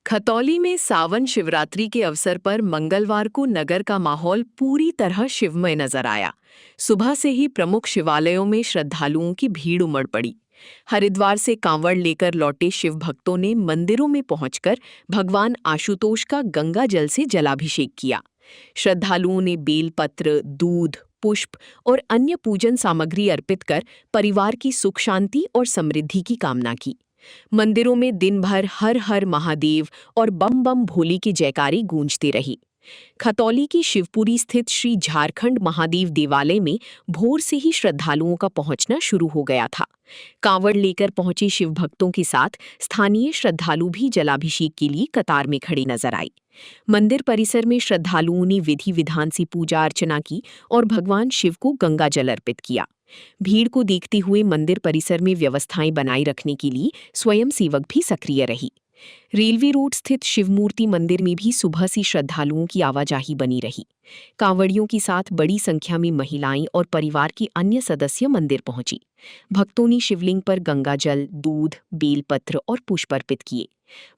खतौली में सावन शिवरात्रि के अवसर पर मंगलवार को नगर का माहौल पूरी तरह शिवमय नजर आया। सुबह से ही प्रमुख शिवालयों में श्रद्धालुओं की भीड़ उमड़ पड़ी। हरिद्वार से कांवड़ लेकर लौटे शिव भक्तों ने मंदिरों में पहुंचकर भगवान आशुतोष का गंगा जल से जलाभिषेक किया। श्रद्धालुओं ने बेलपत्र, दूध, पुष्प और अन्य पूजन सामग्री अर्पित कर परिवार की सुख शांति और समृद्धि की कामना की। मंदिरों में दिन भर हर हर महादेव और बम बम भोली की जयकारी गूंजती रही। खतौली की शिवपुरी स्थित श्री झारखंड महादेव देवालय में भोर से ही श्रद्धालुओं का पहुंचना शुरू हो गया था। कांवड़ लेकर पहुंचे शिव भक्तों के साथ स्थानीय श्रद्धालु भी जलाभिषेक के लिए कतार में खड़े नजर आए। मंदिर परिसर में श्रद्धालुओं ने विधि विधान से पूजा अर्चना की और भगवान शिव को गंगा जल अर्पित किया। भीड़ को देखते हुए मंदिर परिसर में व्यवस्थाएं बनाए रखने के लिए स्वयंसेवक भी सक्रिय रही। रेलवे रोड स्थित शिवमूर्ति मंदिर में भी सुबह से श्रद्धालुओं की आवाजाही बनी रही। कांवड़ियों के साथ बड़ी संख्या में महिलाएं और परिवार के अन्य सदस्य मंदिर पहुंची। भक्तों ने शिवलिंग पर गंगाजल, दूध, बेलपत्र और पुष्प अर्पित किए।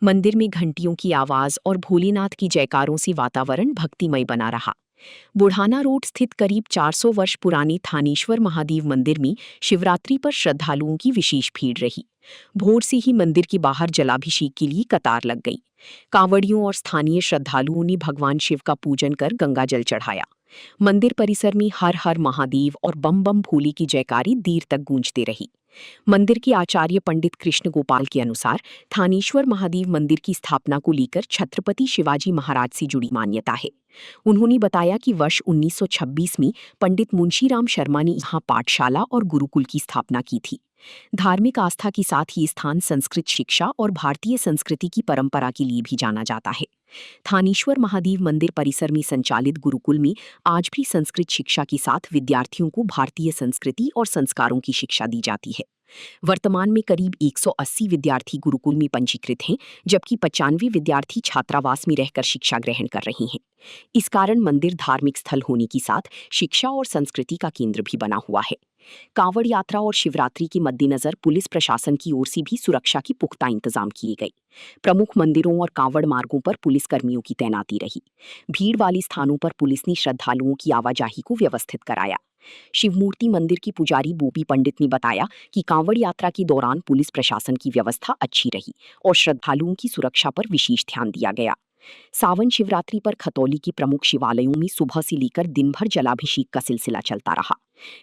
मंदिर में घंटियों की आवाज और भोलेनाथ की जयकारों से वातावरण भक्तिमय बना रहा। बुढ़ाना रोड स्थित करीब 400 वर्ष पुराने थानेश्वर महादेव मंदिर में शिवरात्रि पर श्रद्धालुओं की विशेष भीड़ रही। भोर से ही मंदिर के बाहर जलाभिषेक के लिए कतार लग गई। कांवड़ियों और स्थानीय श्रद्धालुओं ने भगवान शिव का पूजन कर गंगाजल चढ़ाया। मंदिर परिसर में हर हर महादेव और बम बम भोले की जयकारी देर तक गूंजती रही। मंदिर के आचार्य पंडित कृष्ण गोपाल के अनुसार थानेश्वर महादेव मंदिर की स्थापना को लेकर छत्रपति शिवाजी महाराज से जुड़ी मान्यता है। उन्होंने बताया कि वर्ष 1926 में पंडित मुंशीराम शर्मा ने यहाँ पाठशाला और गुरुकुल की स्थापना की थी। धार्मिक आस्था के साथ ये स्थान संस्कृत शिक्षा और भारतीय संस्कृति की परंपरा के लिए भी जाना जाता है। थानेश्वर महादेव मंदिर परिसर में संचालित गुरुकुल में आज भी संस्कृत शिक्षा के साथ विद्यार्थियों को भारतीय संस्कृति और संस्कारों की शिक्षा दी जाती है। वर्तमान में करीब 180 विद्यार्थी गुरुकुल में पंजीकृत हैं, जबकि 95 विद्यार्थी छात्रावास में रहकर शिक्षा ग्रहण कर रहे हैं। इस कारण मंदिर धार्मिक स्थल होने के साथ शिक्षा और संस्कृति का केंद्र भी बना हुआ है। कांवड़ यात्रा और शिवरात्रि के मद्देनजर पुलिस प्रशासन की ओर से भी सुरक्षा की पुख्ता इंतजाम किए गए। प्रमुख मंदिरों और कांवड़ मार्गों पर पुलिस कर्मियों की तैनाती रही। भीड़ वाले स्थानों पर पुलिस ने श्रद्धालुओं की आवाजाही को व्यवस्थित कराया। शिवमूर्ति मंदिर की पुजारी बोपी पंडित ने बताया कि कांवड़ यात्रा के दौरान पुलिस प्रशासन की व्यवस्था अच्छी रही और श्रद्धालुओं की सुरक्षा पर विशेष ध्यान दिया गया। सावन शिवरात्रि पर खतौली के प्रमुख शिवालयों में सुबह से लेकर दिन भर जलाभिषेक का सिलसिला चलता रहा।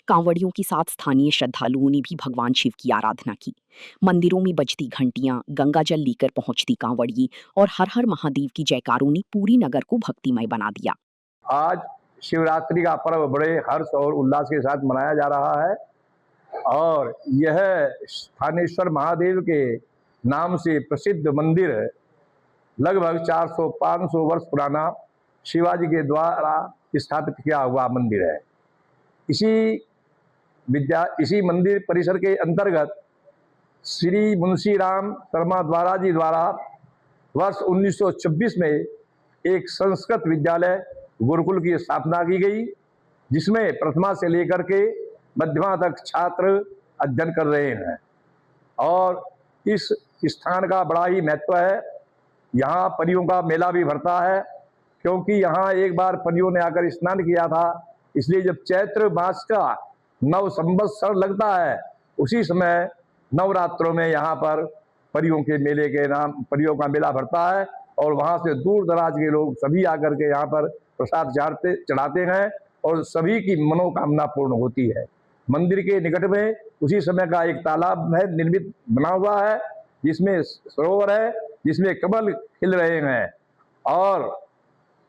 कांवड़ियों के साथ स्थानीय श्रद्धालुओं ने भी भगवान शिव की आराधना की। मंदिरों में बजती घंटियां, गंगाजल लेकर पहुंचती कांवड़िए और हर हर महादेव की जयकारों ने पूरी नगर को भक्तिमय बना दिया। आज शिवरात्रि का पर्व बड़े हर्ष और उल्लास के साथ मनाया जा रहा है और यह थानेश्वर महादेव के नाम से प्रसिद्ध मंदिर लगभग 400-500 वर्ष पुराना शिवाजी के द्वारा स्थापित किया हुआ मंदिर है। इसी मंदिर परिसर के अंतर्गत श्री मुंशीराम शर्मा द्वारा वर्ष 1926 में एक संस्कृत विद्यालय गुरुकुल की स्थापना की गई, जिसमें प्रथमा से लेकर के मध्यमा तक छात्र अध्ययन कर रहे हैं और इस स्थान का बड़ा ही महत्व है। यहाँ परियों का मेला भी भरता है, क्योंकि यहाँ एक बार परियों ने आकर स्नान किया था। इसलिए जब चैत्र मास का नव संवत्सर लगता है, उसी समय नवरात्रों में यहाँ पर परियों के मेले के नाम परियों का मेला भरता है और वहाँ से दूर दराज के लोग सभी आकर के यहाँ पर प्रसाद चढ़ाते हैं और सभी की मनोकामना पूर्ण होती है। मंदिर के निकट में उसी समय का एक तालाब है, निर्मित बना हुआ है, जिसमें सरोवर है, जिसमें कमल खिल रहे हैं और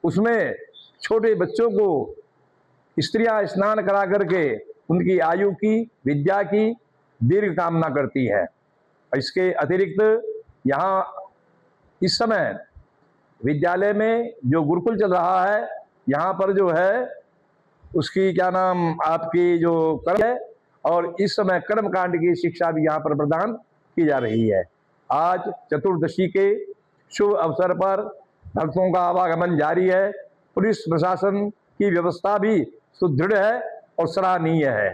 उसमें छोटे बच्चों को स्त्रियां स्नान करा करके उनकी आयु की, विद्या की दीर्घ कामना करती है। इसके अतिरिक्त यहाँ इस समय विद्यालय में जो गुरुकुल चल रहा है, यहाँ पर जो है उसकी क्या नाम आपकी जो कर्म है और इस समय कर्मकांड की शिक्षा भी यहाँ पर प्रदान की जा रही है। आज चतुर्दशी के शुभ अवसर पर भक्तों का आवागमन जारी है। पुलिस प्रशासन की व्यवस्था भी सुदृढ़ है और सराहनीय है।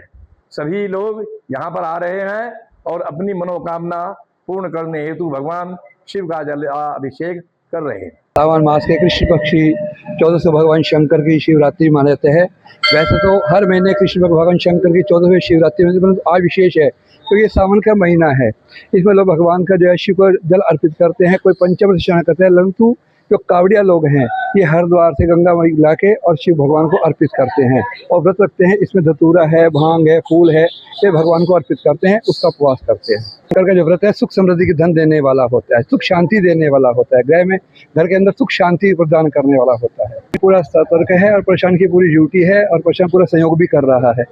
सभी लोग यहाँ पर आ रहे हैं और अपनी मनोकामना पूर्ण करने हेतु भगवान शिव का जल अभिषेक कर रहे हैं। सावन मास के कृष्ण पक्ष की 1400 भगवान शंकर की शिवरात्रि माने जाते हैं। वैसे तो हर महीने कृष्ण भगवान शंकर की 14वीं शिवरात्रि में, परंतु आज विशेष है तो ये सावन का महीना है। इसमें लोग भगवान का जो है शिव को जल अर्पित करते हैं, कोई पंचामृत स्नान करते हैं, परंतु जो कावड़िया लोग हैं ये हरिद्वार से गंगा मई लाके और शिव भगवान को अर्पित करते हैं और व्रत रखते हैं। इसमें धतूरा है, भांग है, फूल है, ये भगवान को अर्पित करते हैं, उसका उपवास करते हैं। शंकर का जो व्रत है सुख समृद्धि की धन देने वाला होता है, सुख शांति देने वाला होता है, घर के अंदर सुख शांति प्रदान करने वाला होता है। पूरा सतर्क है और प्रशासन की पूरी ड्यूटी है और प्रशासन पूरा सहयोग भी कर रहा है।